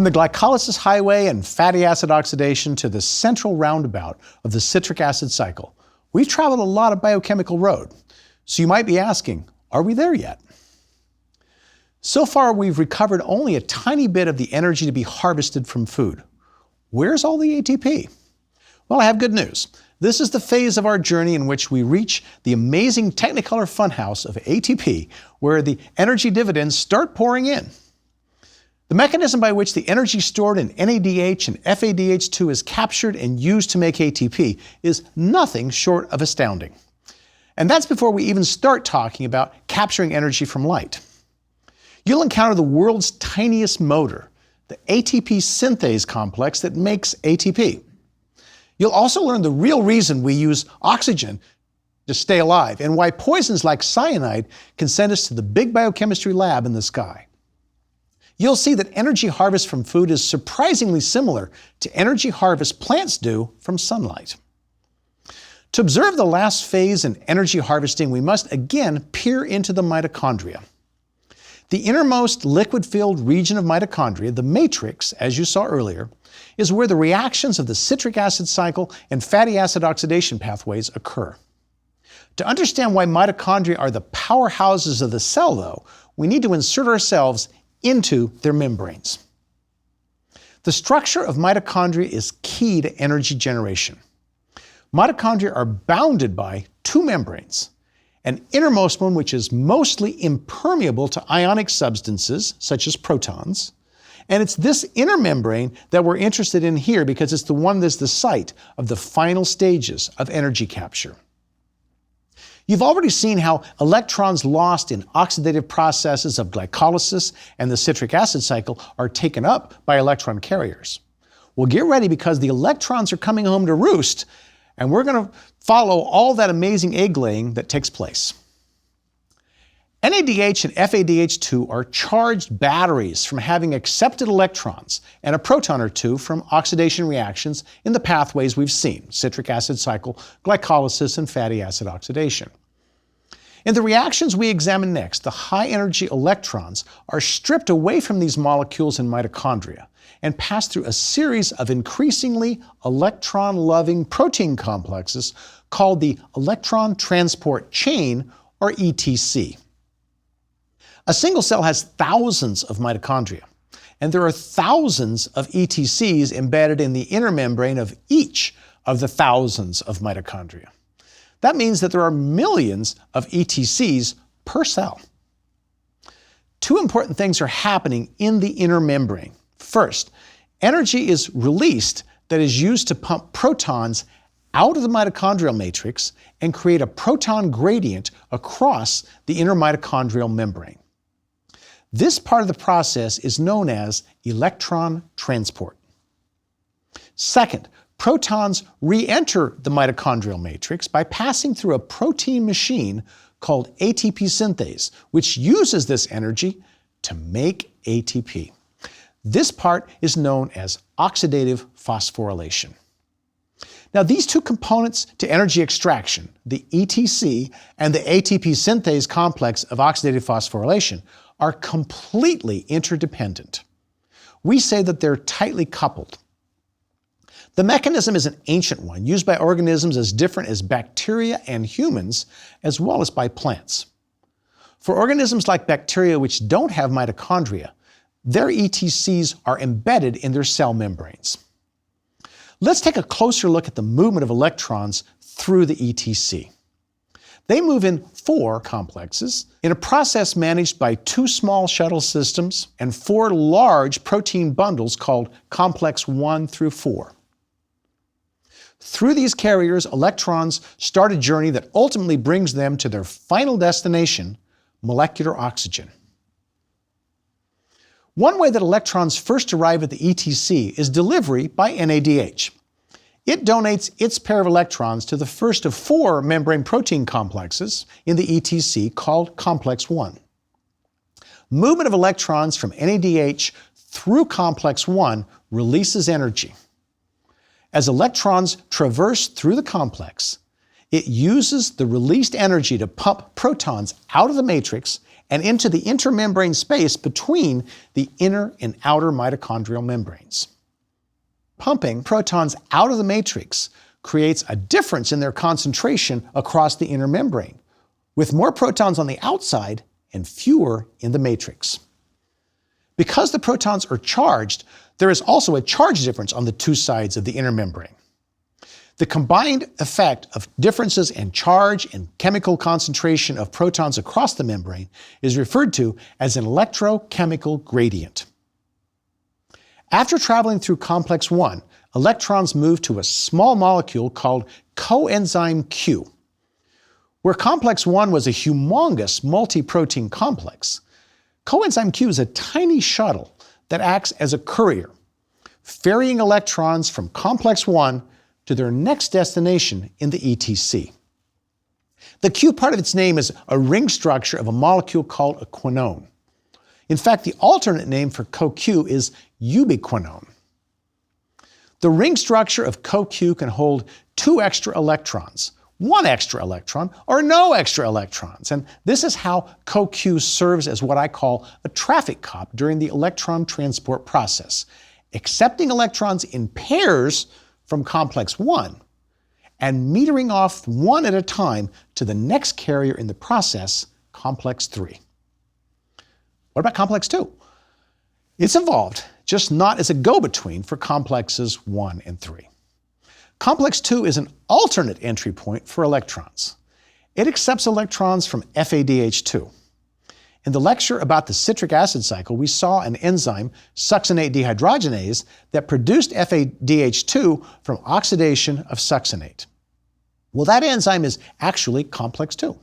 the glycolysis highway and fatty acid oxidation to the central roundabout of the citric acid cycle, we've traveled a lot of biochemical road. So you might be asking, are we there yet? So far, we've recovered only a tiny bit of the energy to be harvested from food. Where's all the ATP? Well, I have good news. This is the phase of our journey in which we reach the amazing Technicolor funhouse of ATP, where the energy dividends start pouring in. The mechanism by which the energy stored in NADH and FADH2 is captured and used to make ATP is nothing short of astounding. And that's before we even start talking about capturing energy from light. You'll encounter the world's tiniest motor, the ATP synthase complex that makes ATP. You'll also learn the real reason we use oxygen to stay alive and why poisons like cyanide can send us to the big biochemistry lab in the sky. You'll see that energy harvest from food is surprisingly similar to energy harvest plants do from sunlight. To observe the last phase in energy harvesting, we must again peer into the mitochondria. The innermost liquid-filled region of mitochondria, the matrix, as you saw earlier, is where the reactions of the citric acid cycle and fatty acid oxidation pathways occur. To understand why mitochondria are the powerhouses of the cell, though, we need to insert ourselves into their membranes. The structure of mitochondria is key to energy generation. Mitochondria are bounded by two membranes, an innermost one which is mostly impermeable to ionic substances, such as protons, and it's this inner membrane that we're interested in here because it's the one that's the site of the final stages of energy capture. You've already seen how electrons lost in oxidative processes of glycolysis and the citric acid cycle are taken up by electron carriers. Well, get ready because the electrons are coming home to roost, and we're going to follow all that amazing egg laying that takes place. NADH and FADH2 are charged batteries from having accepted electrons and a proton or two from oxidation reactions in the pathways we've seen, citric acid cycle, glycolysis, and fatty acid oxidation. In the reactions we examine next, the high-energy electrons are stripped away from these molecules in mitochondria and pass through a series of increasingly electron-loving protein complexes called the electron transport chain, or ETC. A single cell has thousands of mitochondria, and there are thousands of ETCs embedded in the inner membrane of each of the thousands of mitochondria. That means that there are millions of ETCs per cell. Two important things are happening in the inner membrane. First, energy is released that is used to pump protons out of the mitochondrial matrix and create a proton gradient across the inner mitochondrial membrane. This part of the process is known as electron transport. Second, protons re-enter the mitochondrial matrix by passing through a protein machine called ATP synthase, which uses this energy to make ATP. This part is known as oxidative phosphorylation. Now, these two components to energy extraction, the ETC and the ATP synthase complex of oxidative phosphorylation, are completely interdependent. We say that they're tightly coupled. The mechanism is an ancient one, used by organisms as different as bacteria and humans, as well as by plants. For organisms like bacteria which don't have mitochondria, their ETCs are embedded in their cell membranes. Let's take a closer look at the movement of electrons through the ETC. They move in 4 complexes in a process managed by 2 small shuttle systems and 4 large protein bundles called complex 1 through 4. Through these carriers, electrons start a journey that ultimately brings them to their final destination, molecular oxygen. One way that electrons first arrive at the ETC is delivery by NADH. It donates its pair of electrons to the first of 4 membrane protein complexes in the ETC called complex 1. Movement of electrons from NADH through complex 1 releases energy. As electrons traverse through the complex, it uses the released energy to pump protons out of the matrix and into the intermembrane space between the inner and outer mitochondrial membranes. Pumping protons out of the matrix creates a difference in their concentration across the inner membrane, with more protons on the outside and fewer in the matrix. Because the protons are charged, there is also a charge difference on the two sides of the inner membrane. The combined effect of differences in charge and chemical concentration of protons across the membrane is referred to as an electrochemical gradient. After traveling through complex 1, electrons move to a small molecule called coenzyme Q. Where complex 1 was a humongous multi-protein complex, coenzyme Q is a tiny shuttle that acts as a courier, ferrying electrons from complex 1 to their next destination in the ETC. The Q part of its name is a ring structure of a molecule called a quinone. In fact, the alternate name for CoQ is ubiquinone. The ring structure of CoQ can hold 2 extra electrons, 1 extra electron, or no extra electrons. And this is how CoQ serves as what I call a traffic cop during the electron transport process, accepting electrons in pairs from complex 1 and metering off one at a time to the next carrier in the process, complex 3. What about complex 2? It's involved, just not as a go-between for complexes 1 and 3. Complex 2 is an alternate entry point for electrons. It accepts electrons from FADH2. In the lecture about the citric acid cycle, we saw an enzyme, succinate dehydrogenase, that produced FADH2 from oxidation of succinate. Well, that enzyme is actually complex 2.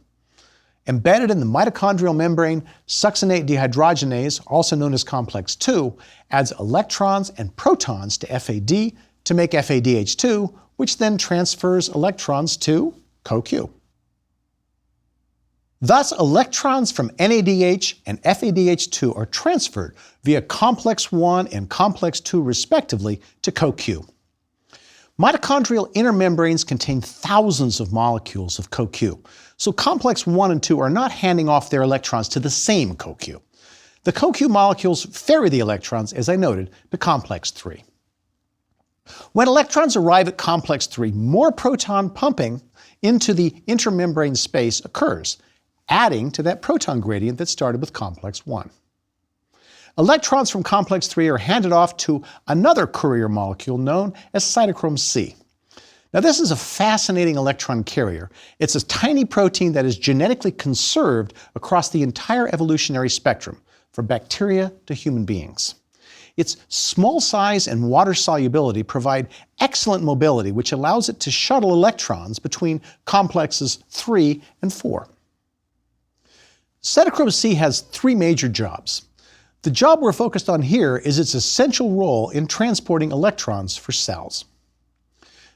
Embedded in the mitochondrial membrane, succinate dehydrogenase, also known as complex 2, adds electrons and protons to FAD to make FADH2, which then transfers electrons to CoQ. Thus, electrons from NADH and FADH2 are transferred via complex 1 and complex 2 respectively to CoQ. Mitochondrial inner membranes contain thousands of molecules of CoQ, so complex 1 and 2 are not handing off their electrons to the same CoQ. The CoQ molecules ferry the electrons, as I noted, to complex 3. When electrons arrive at complex 3, more proton pumping into the intermembrane space occurs, adding to that proton gradient that started with complex 1. Electrons from complex 3 are handed off to another courier molecule known as cytochrome C. Now, this is a fascinating electron carrier. It's a tiny protein that is genetically conserved across the entire evolutionary spectrum, from bacteria to human beings. Its small size and water solubility provide excellent mobility, which allows it to shuttle electrons between complexes 3 and 4. Cytochrome C has 3 major jobs. The job we're focused on here is its essential role in transporting electrons for cells.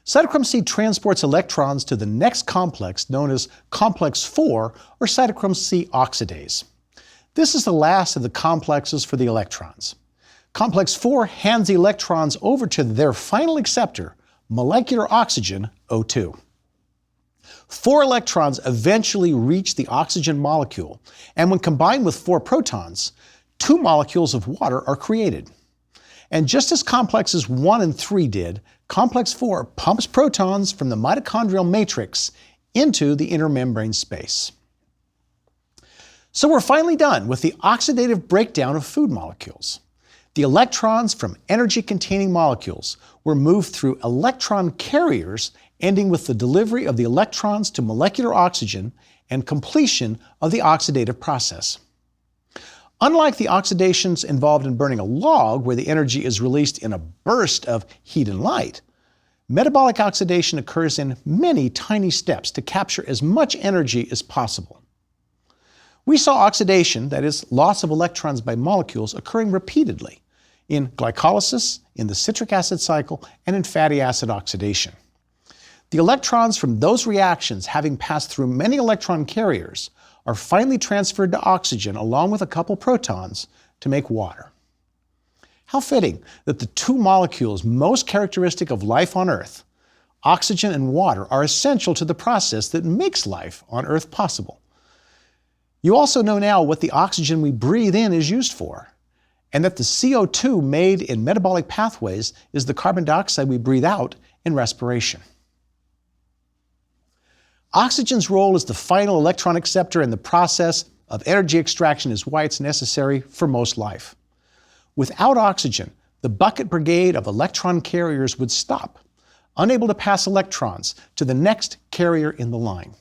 Cytochrome C transports electrons to the next complex known as complex 4 or cytochrome C oxidase. This is the last of the complexes for the electrons. Complex 4 hands the electrons over to their final acceptor, molecular oxygen, O2. 4 electrons eventually reach the oxygen molecule, and when combined with 4 protons, 2 molecules of water are created. And just as complexes 1 and 3 did, complex 4 pumps protons from the mitochondrial matrix into the intermembrane space. So we're finally done with the oxidative breakdown of food molecules. The electrons from energy-containing molecules were moved through electron carriers, ending with the delivery of the electrons to molecular oxygen and completion of the oxidative process. Unlike the oxidations involved in burning a log, where the energy is released in a burst of heat and light, metabolic oxidation occurs in many tiny steps to capture as much energy as possible. We saw oxidation, that is, loss of electrons by molecules, occurring repeatedly in glycolysis, in the citric acid cycle, and in fatty acid oxidation. The electrons from those reactions, having passed through many electron carriers, are finally transferred to oxygen along with a couple protons to make water. How fitting that the 2 molecules most characteristic of life on Earth, oxygen and water, are essential to the process that makes life on Earth possible. You also know now what the oxygen we breathe in is used for, and that the CO2 made in metabolic pathways is the carbon dioxide we breathe out in respiration. Oxygen's role as the final electron acceptor in the process of energy extraction is why it's necessary for most life. Without oxygen, the bucket brigade of electron carriers would stop, unable to pass electrons to the next carrier in the line.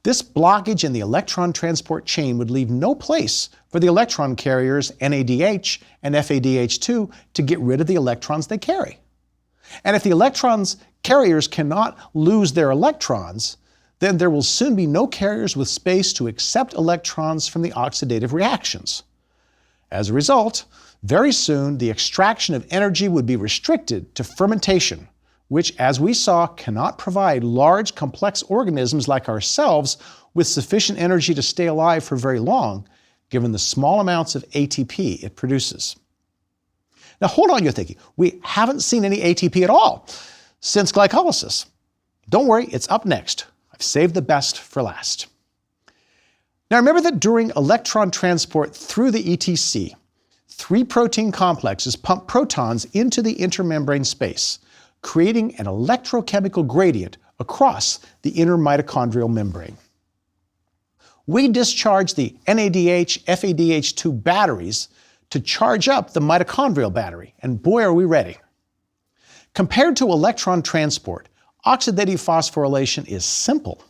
This blockage in the electron transport chain would leave no place for the electron carriers NADH and FADH2 to get rid of the electrons they carry. And if the electrons carriers cannot lose their electrons, then there will soon be no carriers with space to accept electrons from the oxidative reactions. As a result, very soon the extraction of energy would be restricted to fermentation, which, as we saw, cannot provide large, complex organisms like ourselves with sufficient energy to stay alive for very long, given the small amounts of ATP it produces. Now hold on, you're thinking, we haven't seen any ATP at all since glycolysis. Don't worry, it's up next. I've saved the best for last. Now remember that during electron transport through the ETC, 3 protein complexes pump protons into the intermembrane space, creating an electrochemical gradient across the inner mitochondrial membrane. We discharge the NADH, FADH2 batteries to charge up the mitochondrial battery, and boy are we ready. Compared to electron transport, oxidative phosphorylation is simple.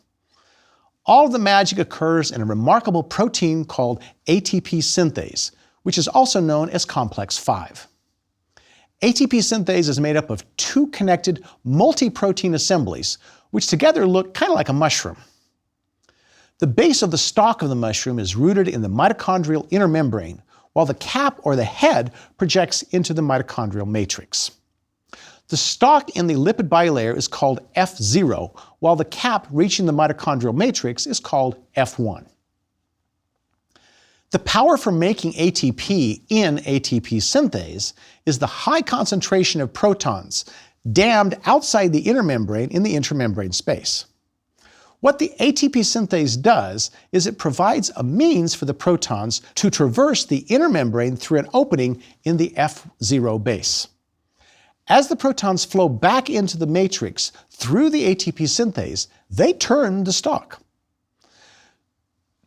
All of the magic occurs in a remarkable protein called ATP synthase, which is also known as complex 5. ATP synthase is made up of 2 connected multi-protein assemblies, which together look kind of like a mushroom. The base of the stalk of the mushroom is rooted in the mitochondrial inner membrane, while the cap or the head projects into the mitochondrial matrix. The stalk in the lipid bilayer is called F0, while the cap reaching the mitochondrial matrix is called F1. The power for making ATP in ATP synthase is the high concentration of protons dammed outside the inner membrane in the intramembrane space. What the ATP synthase does is it provides a means for the protons to traverse the inner membrane through an opening in the F0 base. As the protons flow back into the matrix through the ATP synthase, they turn the stalk.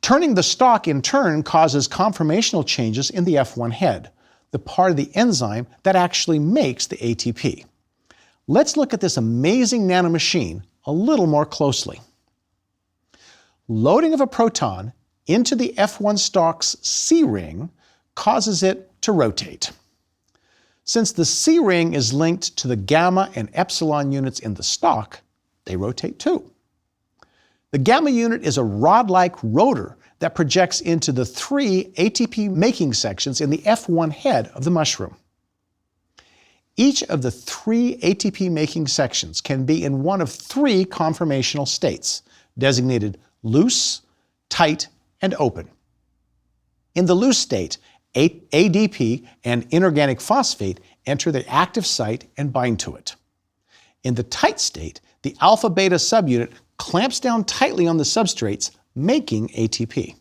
Turning the stalk in turn causes conformational changes in the F1 head, the part of the enzyme that actually makes the ATP. Let's look at this amazing nanomachine a little more closely. Loading of a proton into the F1 stalk's C ring causes it to rotate. Since the C ring is linked to the gamma and epsilon units in the stalk, they rotate too. The gamma unit is a rod-like rotor that projects into the 3 ATP making sections in the F1 head of the mushroom. Each of the 3 ATP making sections can be in one of 3 conformational states, designated loose, tight, and open. In the loose state, ADP and inorganic phosphate enter the active site and bind to it. In the tight state, the alpha-beta subunit clamps down tightly on the substrates, making ATP.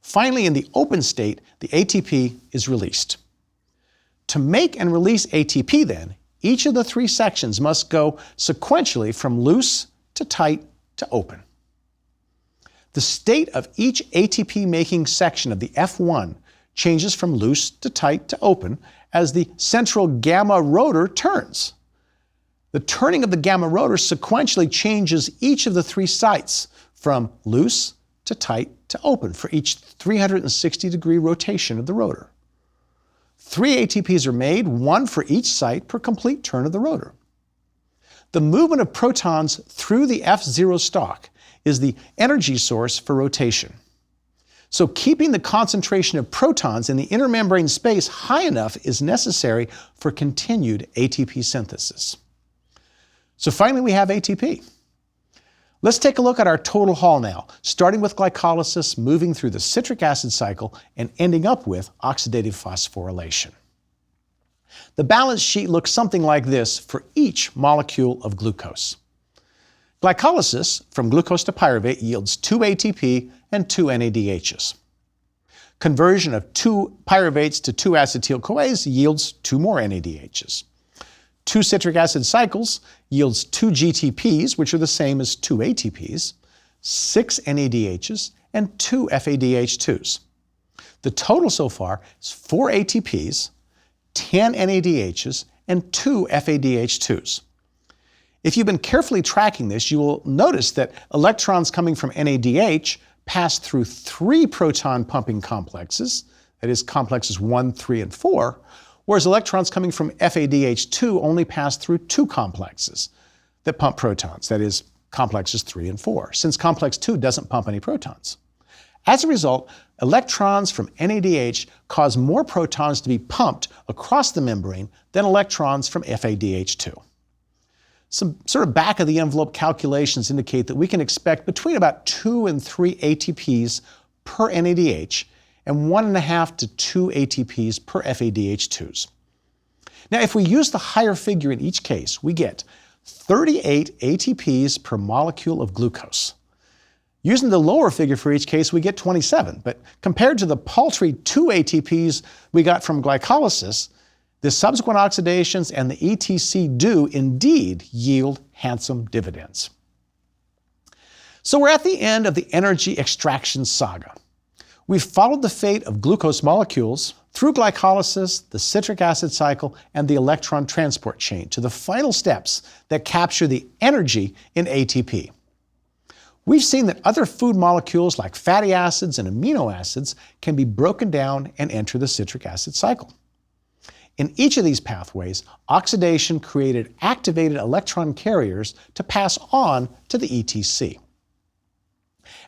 Finally, in the open state, the ATP is released. To make and release ATP then, each of the 3 sections must go sequentially from loose to tight to open. The state of each ATP-making section of the F1 changes from loose to tight to open as the central gamma rotor turns. The turning of the gamma rotor sequentially changes each of the 3 sites from loose to tight to open for each 360-degree rotation of the rotor. 3 ATPs are made, 1 for each site per complete turn of the rotor. The movement of protons through the F0 stalk is the energy source for rotation. So keeping the concentration of protons in the inner membrane space high enough is necessary for continued ATP synthesis. So finally we have ATP. Let's take a look at our total haul now, starting with glycolysis, moving through the citric acid cycle, and ending up with oxidative phosphorylation. The balance sheet looks something like this for each molecule of glucose. Glycolysis from glucose to pyruvate yields 2 ATP and 2 NADHs. Conversion of 2 pyruvates to 2-acetyl-CoAs yields 2 more NADHs. 2 citric acid cycles yields 2 GTPs, which are the same as 2 ATPs, 6 NADHs, and 2 FADH2s. The total so far is 4 ATPs, 10 NADHs, and 2 FADH2s. If you've been carefully tracking this, you will notice that electrons coming from NADH pass through 3 proton-pumping complexes, that is, complexes 1, 3, and 4, whereas electrons coming from FADH2 only pass through 2 complexes that pump protons, that is, complexes 3 and 4, since complex 2 doesn't pump any protons. As a result, electrons from NADH cause more protons to be pumped across the membrane than electrons from FADH2. Some sort of back-of-the-envelope calculations indicate that we can expect between about 2 and 3 ATPs per NADH and 1.5 to 2 ATPs per FADH2s. Now, if we use the higher figure in each case, we get 38 ATPs per molecule of glucose. Using the lower figure for each case, we get 27, but compared to the paltry 2 ATPs we got from glycolysis, the subsequent oxidations and the ETC do indeed yield handsome dividends. So we're at the end of the energy extraction saga. We've followed the fate of glucose molecules through glycolysis, the citric acid cycle, and the electron transport chain to the final steps that capture the energy in ATP. We've seen that other food molecules like fatty acids and amino acids can be broken down and enter the citric acid cycle. In each of these pathways, oxidation created activated electron carriers to pass on to the ETC.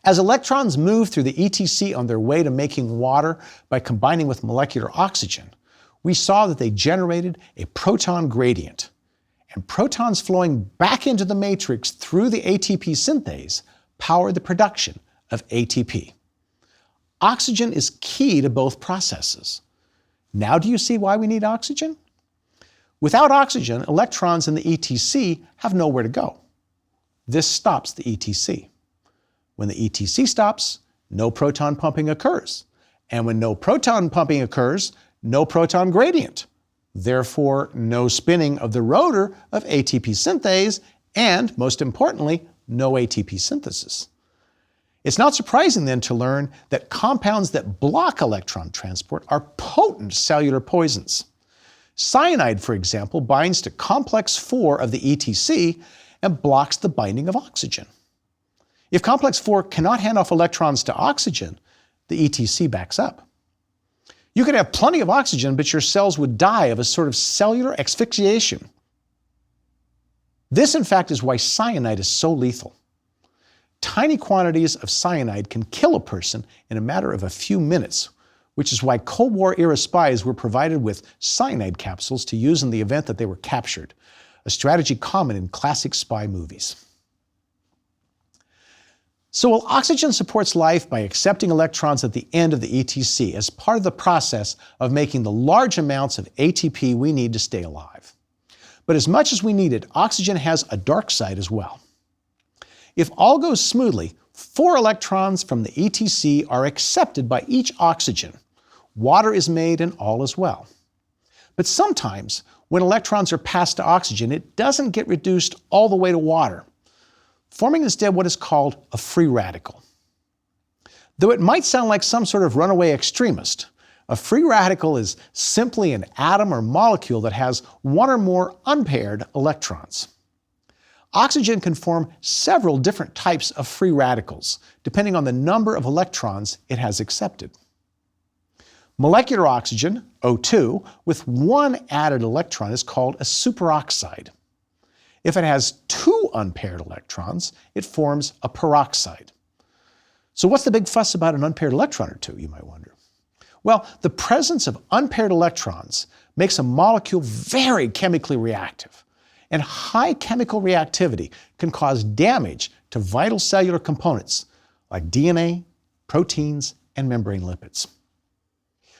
As electrons move through the ETC on their way to making water by combining with molecular oxygen, we saw that they generated a proton gradient. And protons flowing back into the matrix through the ATP synthase power the production of ATP. Oxygen is key to both processes. Now do you see why we need oxygen? Without oxygen, electrons in the ETC have nowhere to go. This stops the ETC. When the ETC stops, no proton pumping occurs. And when no proton pumping occurs, no proton gradient. Therefore, no spinning of the rotor of ATP synthase, and most importantly, no ATP synthesis. It's not surprising then to learn that compounds that block electron transport are potent cellular poisons. Cyanide, for example, binds to complex 4 of the ETC and blocks the binding of oxygen. If complex 4 cannot hand off electrons to oxygen, the ETC backs up. You could have plenty of oxygen, but your cells would die of a sort of cellular asphyxiation. This, in fact, is why cyanide is so lethal. Tiny quantities of cyanide can kill a person in a matter of a few minutes, which is why Cold War-era spies were provided with cyanide capsules to use in the event that they were captured, a strategy common in classic spy movies. So while oxygen supports life by accepting electrons at the end of the ETC as part of the process of making the large amounts of ATP we need to stay alive. But as much as we need it, oxygen has a dark side as well. If all goes smoothly, 4 electrons from the ETC are accepted by each oxygen. Water is made and all is well. But sometimes, when electrons are passed to oxygen, it doesn't get reduced all the way to water, forming instead what is called a free radical. Though it might sound like some sort of runaway extremist, a free radical is simply an atom or molecule that has 1 or more unpaired electrons. Oxygen can form several different types of free radicals, depending on the number of electrons it has accepted. Molecular oxygen, O2, with 1 added electron is called a superoxide. If it has 2 unpaired electrons, it forms a peroxide. So what's the big fuss about an unpaired electron or 2, you might wonder? Well, the presence of unpaired electrons makes a molecule very chemically reactive, and high chemical reactivity can cause damage to vital cellular components like DNA, proteins, and membrane lipids.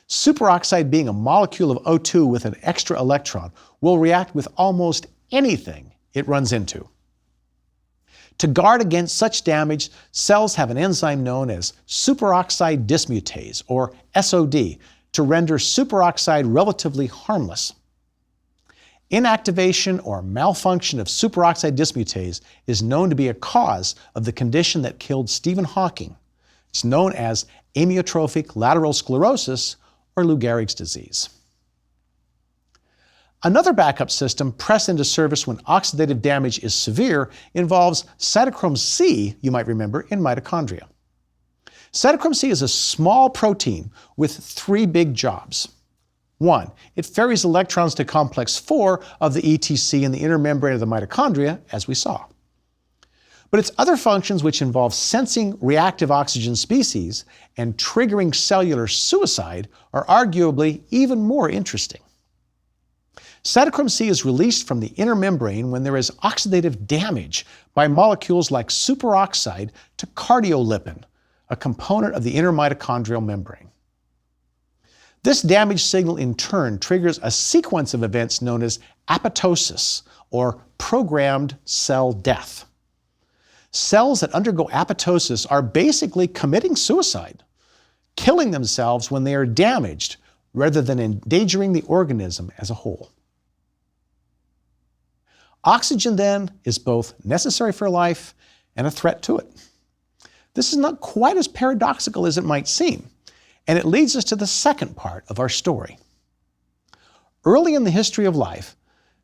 Superoxide, being a molecule of O2 with an extra electron, will react with almost anything it runs into. To guard against such damage, cells have an enzyme known as superoxide dismutase, or SOD, to render superoxide relatively harmless. Inactivation or malfunction of superoxide dismutase is known to be a cause of the condition that killed Stephen Hawking. It's known as amyotrophic lateral sclerosis, or Lou Gehrig's disease. Another backup system pressed into service when oxidative damage is severe involves cytochrome C, you might remember, in mitochondria. Cytochrome C is a small protein with three big jobs. One, it ferries electrons to complex 4 of the ETC in the inner membrane of the mitochondria, as we saw. But its other functions, which involve sensing reactive oxygen species and triggering cellular suicide, are arguably even more interesting. Cytochrome C is released from the inner membrane when there is oxidative damage by molecules like superoxide to cardiolipin, a component of the inner mitochondrial membrane. This damage signal in turn triggers a sequence of events known as apoptosis, or programmed cell death. Cells that undergo apoptosis are basically committing suicide, killing themselves when they are damaged rather than endangering the organism as a whole. Oxygen, then, is both necessary for life and a threat to it. This is not quite as paradoxical as it might seem, and it leads us to the second part of our story. Early in the history of life,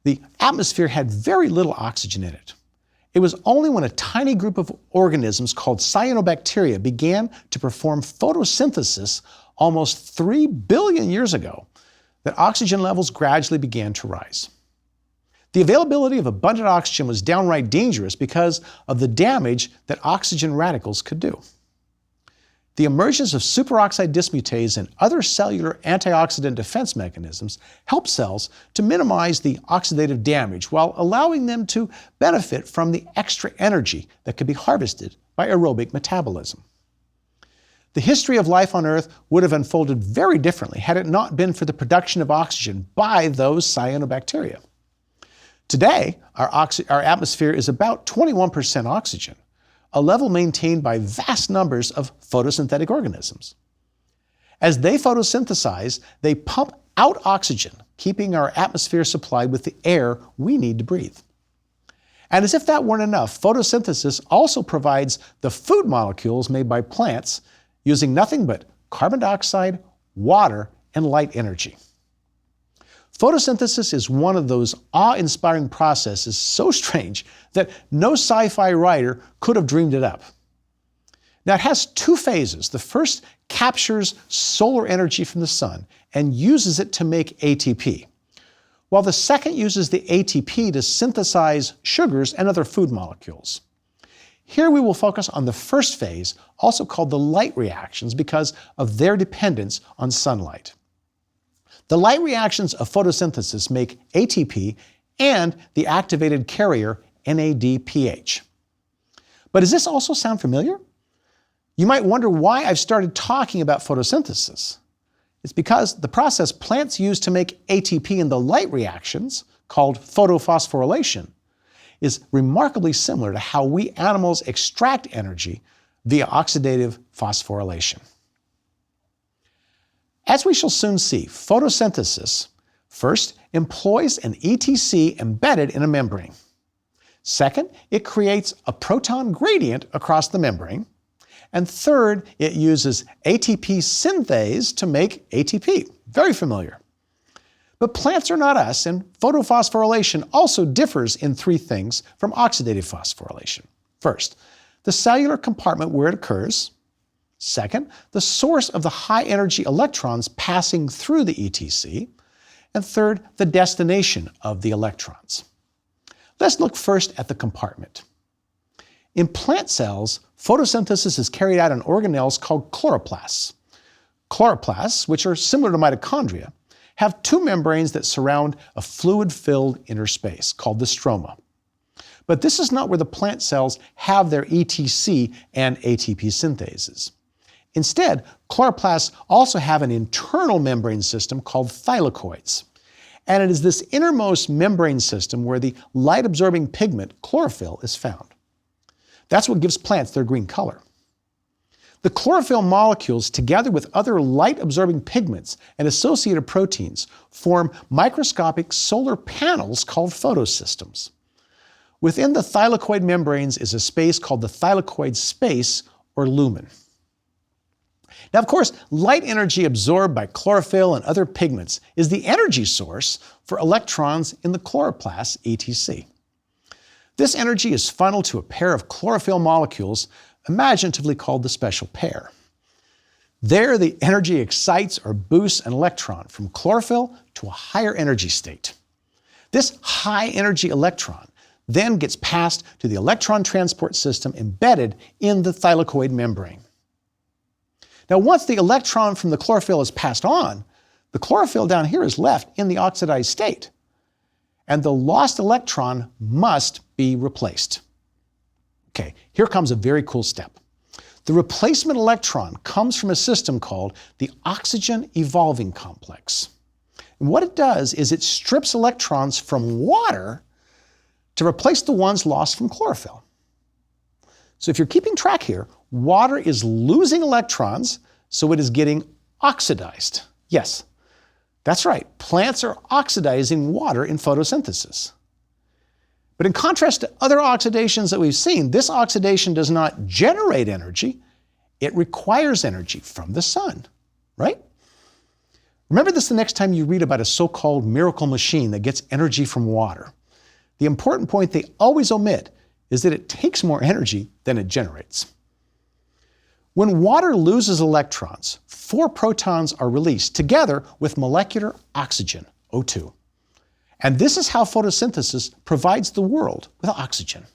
the atmosphere had very little oxygen in it. It was only when a tiny group of organisms called cyanobacteria began to perform photosynthesis almost 3 billion years ago that oxygen levels gradually began to rise. The availability of abundant oxygen was downright dangerous because of the damage that oxygen radicals could do. The emergence of superoxide dismutase and other cellular antioxidant defense mechanisms help cells to minimize the oxidative damage while allowing them to benefit from the extra energy that could be harvested by aerobic metabolism. The history of life on Earth would have unfolded very differently had it not been for the production of oxygen by those cyanobacteria. Today, our atmosphere is about 21% oxygen, a level maintained by vast numbers of photosynthetic organisms. As they photosynthesize, they pump out oxygen, keeping our atmosphere supplied with the air we need to breathe. And as if that weren't enough, photosynthesis also provides the food molecules made by plants using nothing but carbon dioxide, water, and light energy. Photosynthesis is one of those awe-inspiring processes so strange that no sci-fi writer could have dreamed it up. Now, it has two phases. The first captures solar energy from the sun and uses it to make ATP, while the second uses the ATP to synthesize sugars and other food molecules. Here we will focus on the first phase, also called the light reactions, because of their dependence on sunlight. The light reactions of photosynthesis make ATP and the activated carrier NADPH. But does this also sound familiar? You might wonder why I've started talking about photosynthesis. It's because the process plants use to make ATP in the light reactions, called photophosphorylation, is remarkably similar to how we animals extract energy via oxidative phosphorylation. As we shall soon see, photosynthesis first employs an ETC embedded in a membrane. Second, it creates a proton gradient across the membrane. And third, it uses ATP synthase to make ATP. Very familiar. But plants are not us, and photophosphorylation also differs in three things from oxidative phosphorylation. First, the cellular compartment where it occurs. Second, the source of the high-energy electrons passing through the ETC. And third, the destination of the electrons. Let's look first at the compartment. In plant cells, photosynthesis is carried out in organelles called chloroplasts. Chloroplasts, which are similar to mitochondria, have two membranes that surround a fluid-filled inner space called the stroma. But this is not where the plant cells have their ETC and ATP synthases. Instead, chloroplasts also have an internal membrane system called thylakoids. And it is this innermost membrane system where the light-absorbing pigment chlorophyll is found. That's what gives plants their green color. The chlorophyll molecules, together with other light-absorbing pigments and associated proteins, form microscopic solar panels called photosystems. Within the thylakoid membranes is a space called the thylakoid space, or lumen. Now, of course, light energy absorbed by chlorophyll and other pigments is the energy source for electrons in the chloroplast, etc. This energy is funneled to a pair of chlorophyll molecules, imaginatively called the special pair. There, the energy excites or boosts an electron from chlorophyll to a higher energy state. This high-energy electron then gets passed to the electron transport system embedded in the thylakoid membrane. Now, once the electron from the chlorophyll is passed on, the chlorophyll down here is left in the oxidized state, and the lost electron must be replaced. Okay, here comes a very cool step. The replacement electron comes from a system called the oxygen evolving complex. And what it does is it strips electrons from water to replace the ones lost from chlorophyll. So if you're keeping track here, water is losing electrons, so it is getting oxidized. Yes, that's right. Plants are oxidizing water in photosynthesis. But in contrast to other oxidations that we've seen, this oxidation does not generate energy. It requires energy from the sun, right? Remember this the next time you read about a so-called miracle machine that gets energy from water. The important point they always omit is that it takes more energy than it generates. When water loses electrons, 4 protons are released together with molecular oxygen, O2. And this is how photosynthesis provides the world with oxygen.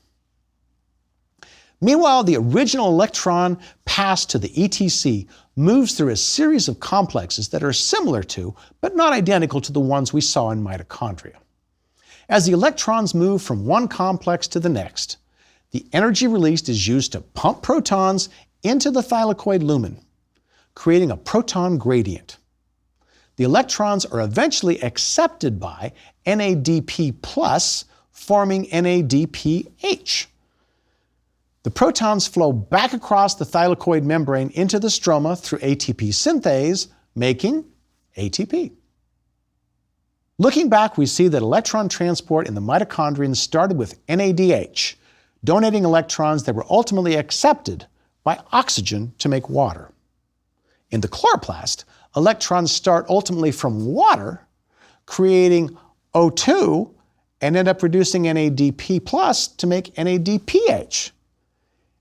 Meanwhile, the original electron passed to the ETC moves through a series of complexes that are similar to, but not identical to the ones we saw in mitochondria. As the electrons move from one complex to the next, the energy released is used to pump protons into the thylakoid lumen, creating a proton gradient. The electrons are eventually accepted by NADP+, forming NADPH. The protons flow back across the thylakoid membrane into the stroma through ATP synthase, making ATP. Looking back, we see that electron transport in the mitochondrion started with NADH, donating electrons that were ultimately accepted by oxygen to make water. In the chloroplast, electrons start ultimately from water, creating O2, and end up reducing NADP+ to make NADPH.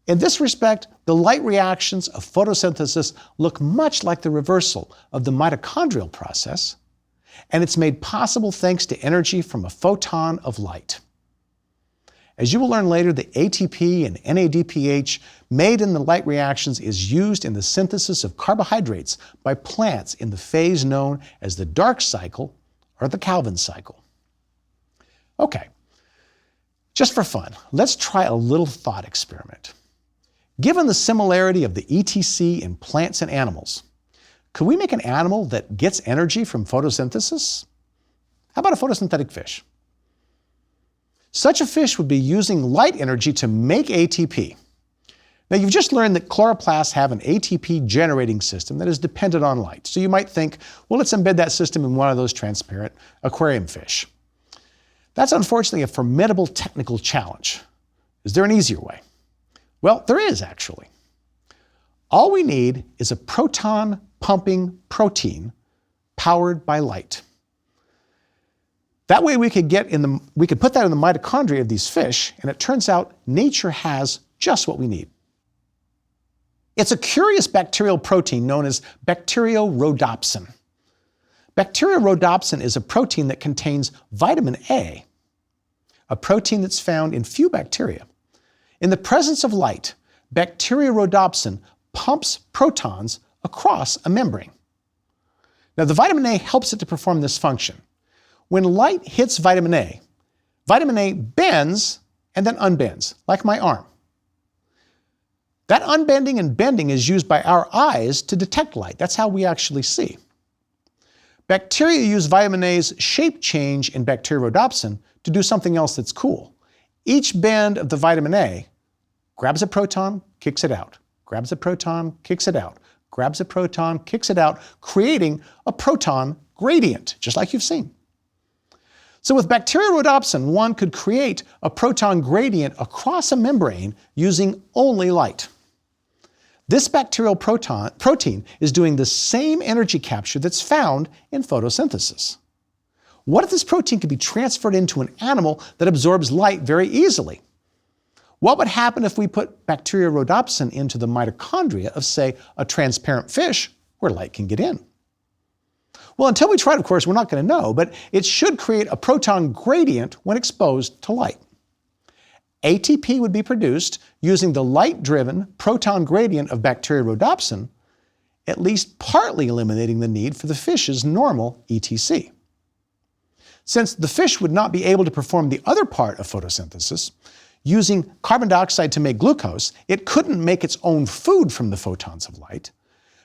In this respect, the light reactions of photosynthesis look much like the reversal of the mitochondrial process, and it's made possible thanks to energy from a photon of light. As you will learn later, the ATP and NADPH made in the light reactions is used in the synthesis of carbohydrates by plants in the phase known as the dark cycle or the Calvin cycle. Okay, just for fun, let's try a little thought experiment. Given the similarity of the ETC in plants and animals, could we make an animal that gets energy from photosynthesis? How about a photosynthetic fish? Such a fish would be using light energy to make ATP. Now, you've just learned that chloroplasts have an ATP generating system that is dependent on light. So you might think, well, let's embed that system in one of those transparent aquarium fish. That's unfortunately a formidable technical challenge. Is there an easier way? Well, there is actually. All we need is a proton-pumping protein powered by light. That way we could put that in the mitochondria of these fish, and it turns out nature has just what we need. It's a curious bacterial protein known as bacteriorhodopsin. Bacteriorhodopsin is a protein that contains vitamin A, a protein that's found in few bacteria. In the presence of light, bacteriorhodopsin pumps protons across a membrane. Now, the vitamin A helps it to perform this function. When light hits vitamin A bends and then unbends, like my arm. That unbending and bending is used by our eyes to detect light. That's how we actually see. Bacteria use vitamin A's shape change in bacteriorhodopsin to do something else that's cool. Each bend of the vitamin A Grabs a proton, kicks it out. Grabs a proton, kicks it out. Grabs a proton, kicks it out, creating a proton gradient, just like you've seen. So with bacteriorhodopsin, one could create a proton gradient across a membrane using only light. This bacterial protein is doing the same energy capture that's found in photosynthesis. What if this protein could be transferred into an animal that absorbs light very easily? What would happen if we put bacteriorhodopsin into the mitochondria of, say, a transparent fish where light can get in? Well, until we try it, of course, we're not going to know, but it should create a proton gradient when exposed to light. ATP would be produced using the light-driven proton gradient of bacteriorhodopsin, at least partly eliminating the need for the fish's normal ETC. Since the fish would not be able to perform the other part of photosynthesis, using carbon dioxide to make glucose, it couldn't make its own food from the photons of light.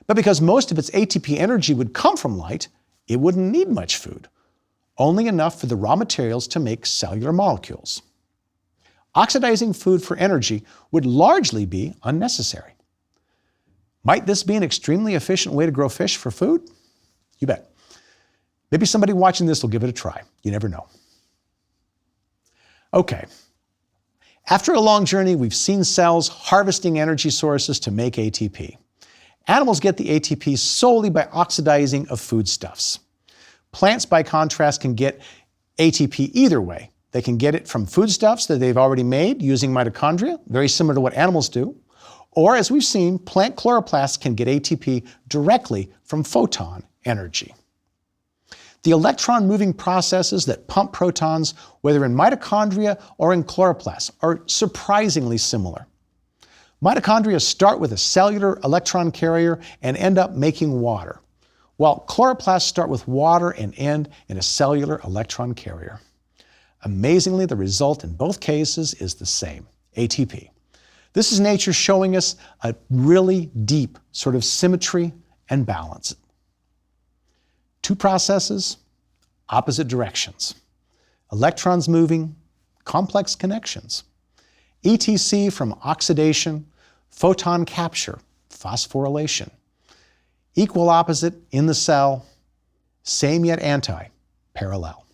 But because most of its ATP energy would come from light, it wouldn't need much food, only enough for the raw materials to make cellular molecules. Oxidizing food for energy would largely be unnecessary. Might this be an extremely efficient way to grow fish for food? You bet. Maybe somebody watching this will give it a try. You never know. Okay. After a long journey, we've seen cells harvesting energy sources to make ATP. Animals get the ATP solely by oxidizing of foodstuffs. Plants, by contrast, can get ATP either way. They can get it from foodstuffs that they've already made using mitochondria, very similar to what animals do. Or, as we've seen, plant chloroplasts can get ATP directly from photon energy. The electron-moving processes that pump protons, whether in mitochondria or in chloroplasts, are surprisingly similar. Mitochondria start with a cellular electron carrier and end up making water, while chloroplasts start with water and end in a cellular electron carrier. Amazingly, the result in both cases is the same, ATP. This is nature showing us a really deep sort of symmetry and balance. Two processes, opposite directions. Electrons moving, complex connections. ETC from oxidation, photon capture, phosphorylation. Equal opposite in the cell, same yet anti, parallel.